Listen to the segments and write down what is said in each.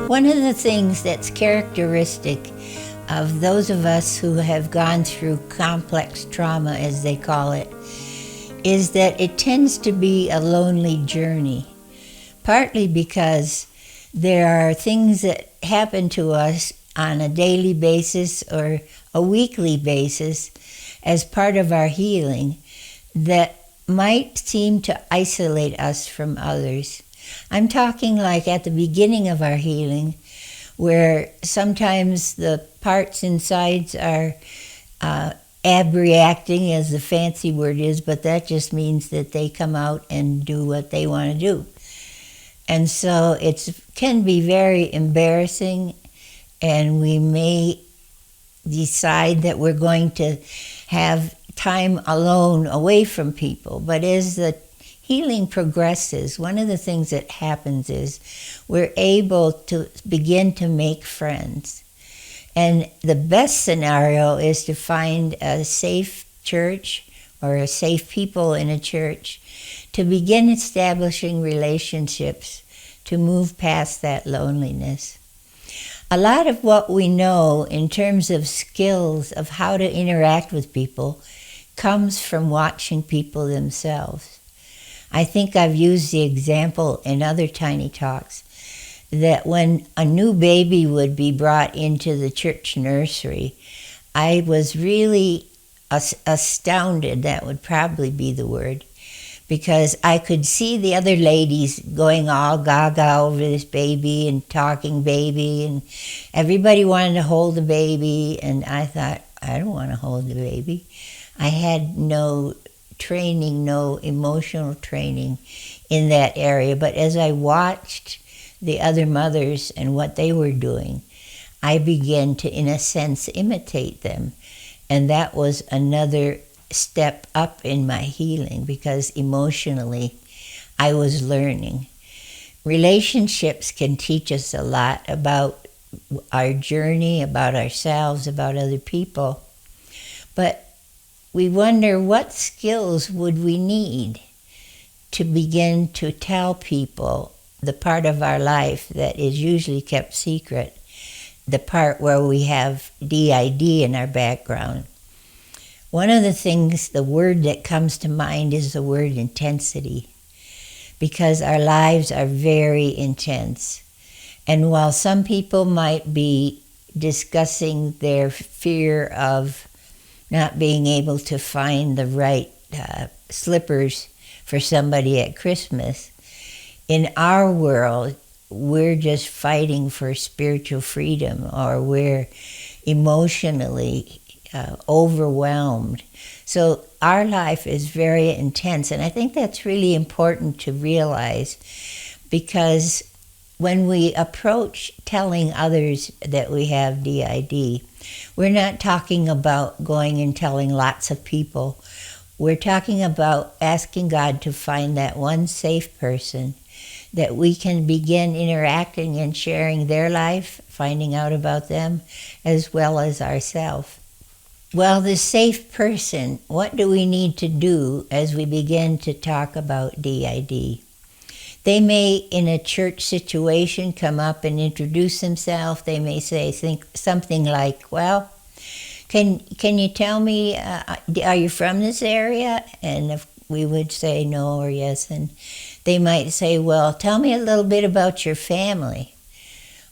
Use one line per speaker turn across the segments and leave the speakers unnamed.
One of the things that's characteristic of those of us who have gone through complex trauma, as they call it, is that it tends to be a lonely journey, partly because there are things that happen to us on a daily basis or a weekly basis as part of our healing that might seem to isolate us from others. I'm talking like at the beginning of our healing, where sometimes the parts inside are abreacting, as the fancy word is, but that just means that they come out and do what they want to do. And so it can be very embarrassing, and we may decide that we're going to have time alone away from people. But as the healing progresses, one of the things that happens is we're able to begin to make friends. And the best scenario is to find a safe church or a safe people in a church to begin establishing relationships to move past that loneliness. A lot of what we know in terms of skills of how to interact with people comes from watching people themselves. I think I've used the example in other Tiny Talks that when a new baby would be brought into the church nursery, I was really astounded, that would probably be the word, because I could see the other ladies going all gaga over this baby and talking baby, and everybody wanted to hold the baby, and I thought, I don't want to hold the baby. I had no training, no emotional training in that area, but as I watched the other mothers and what they were doing, I began to, in a sense, imitate them. And that was another step up in my healing, because emotionally I was learning. Relationships can teach us a lot about our journey, about ourselves, about other people. But we wonder, what skills would we need to begin to tell people the part of our life that is usually kept secret, the part where we have DID in our background. One of the things, the word that comes to mind is the word intensity, because our lives are very intense. And while some people might be discussing their fear of not being able to find the right slippers for somebody at Christmas, in our world, we're just fighting for spiritual freedom, or we're emotionally overwhelmed. So our life is very intense, and I think that's really important to realize, because when we approach telling others that we have DID, we're not talking about going and telling lots of people. We're talking about asking God to find that one safe person that we can begin interacting and sharing their life, finding out about them, as well as ourselves. Well, the safe person, what do we need to do as we begin to talk about DID? They may, in a church situation, come up and introduce themselves. They may say something like, well, can you tell me, are you from this area? And if we would say no or yes, and they might say, well, tell me a little bit about your family.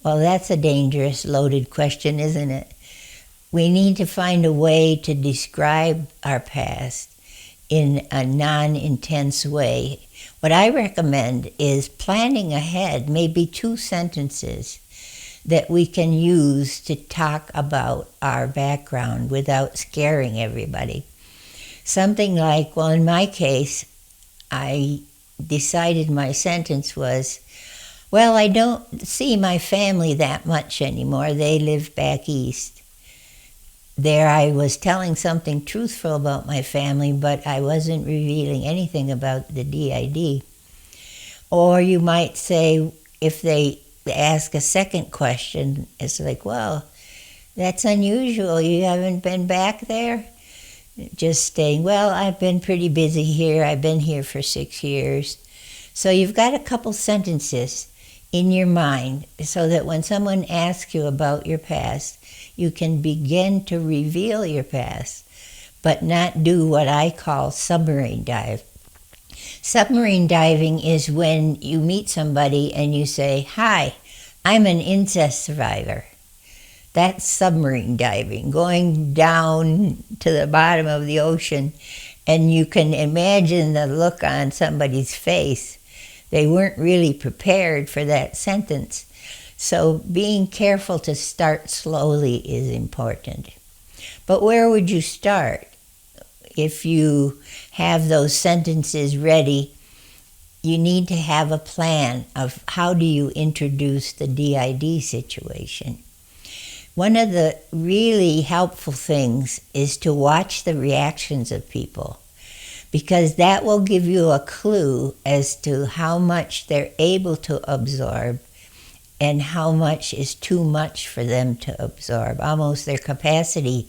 Well, that's a dangerous, loaded question, isn't it? We need to find a way to describe our past in a non-intense way. What I recommend is planning ahead, maybe 2 sentences that we can use to talk about our background without scaring everybody. Something like, well, in my case, I decided my sentence was, well, I don't see my family that much anymore. They live back east. There I was telling something truthful about my family, but I wasn't revealing anything about the DID. Or you might say, if they ask a second question, it's like, well, that's unusual. You haven't been back there? Just saying, well, I've been pretty busy here. I've been here for 6 years. So you've got a couple sentences in your mind so that when someone asks you about your past, you can begin to reveal your past, but not do what I call submarine dive. Submarine diving is when you meet somebody and you say, "Hi, I'm an incest survivor." That's submarine diving, going down to the bottom of the ocean, and you can imagine the look on somebody's face. They weren't really prepared for that sentence. So being careful to start slowly is important. But where would you start? If you have those sentences ready, you need to have a plan of how do you introduce the DID situation. One of the really helpful things is to watch the reactions of people, because that will give you a clue as to how much they're able to absorb and how much is too much for them to absorb. Almost their capacity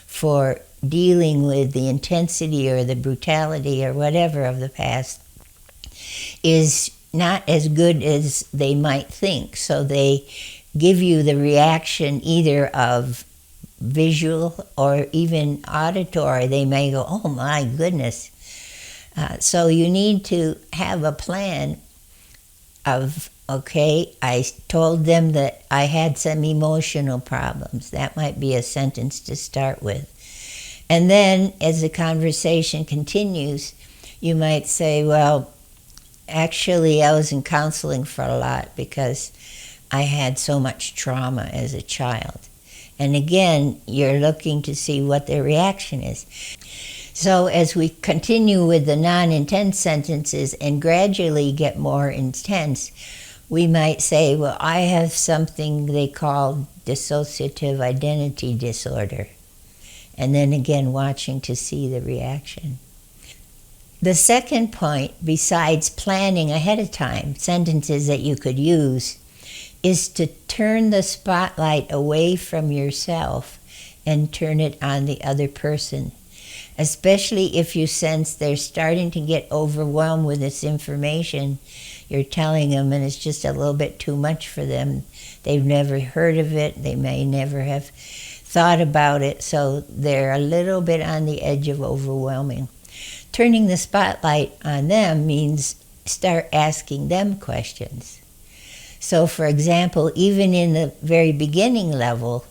for dealing with the intensity or the brutality or whatever of the past is not as good as they might think. So they give you the reaction either of visual or even auditory. They may go, "Oh my goodness." So you need to have a plan of, okay, I told them that I had some emotional problems. That might be a sentence to start with. And then as the conversation continues, you might say, "Well, actually I was in counseling for a lot because I had so much trauma as a child." And again, you're looking to see what their reaction is. So as we continue with the non-intense sentences and gradually get more intense, we might say, "Well, I have something they call dissociative identity disorder." And then again, watching to see the reaction. The second point, besides planning ahead of time sentences that you could use, is to turn the spotlight away from yourself and turn it on the other person. Especially if you sense they're starting to get overwhelmed with this information you're telling them, and it's just a little bit too much for them. They've never heard of it. They may never have thought about it, so they're a little bit on the edge of overwhelming. Turning the spotlight on them means start asking them questions. So for example, even in the very beginning level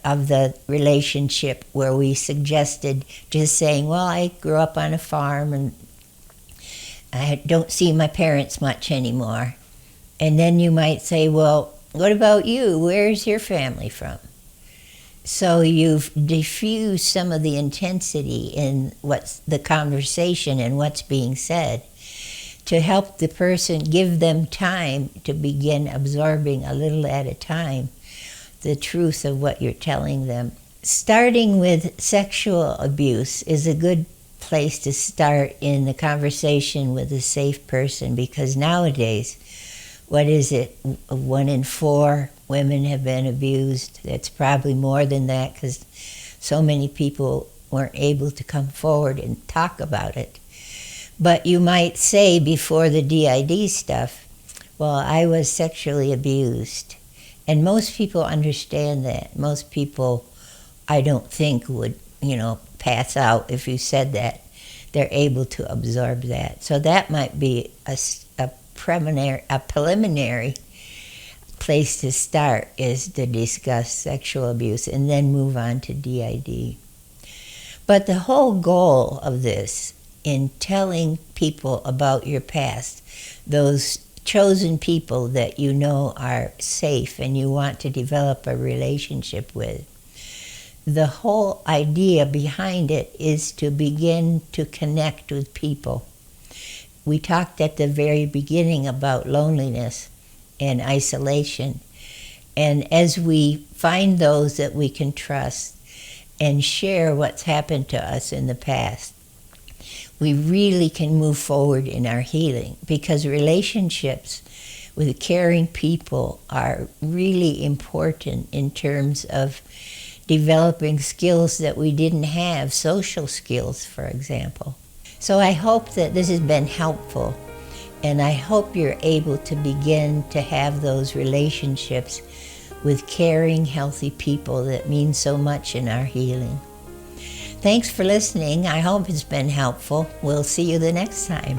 of the relationship where we suggested just saying, "Well, I grew up on a farm and I don't see my parents much anymore." And then you might say, "Well, what about you? Where's your family from?" So you've diffused some of the intensity in what's the conversation and what's being said to help the person, give them time to begin absorbing a little at a time the truth of what you're telling them. Starting with sexual abuse is a good place to start in the conversation with a safe person, because nowadays, what is it, 1 in 4 women have been abused. It's probably more than that because so many people weren't able to come forward and talk about it. But you might say before the DID stuff, "Well, I was sexually abused." And most people understand that. Most people, I don't think, would, pass out if you said that. They're able to absorb that. So that might be a preliminary place to start, is to discuss sexual abuse and then move on to DID. But the whole goal of this, in telling people about your past, those chosen people that you know are safe and you want to develop a relationship with, the whole idea behind it is to begin to connect with people. We talked at the very beginning about loneliness and isolation. And as we find those that we can trust and share what's happened to us in the past, we really can move forward in our healing, because relationships with caring people are really important in terms of developing skills that we didn't have, social skills, for example. So I hope that this has been helpful And I hope you're able to begin to have those relationships with caring, healthy people that mean so much in our healing. Thanks for listening. I hope it's been helpful. We'll see you the next time.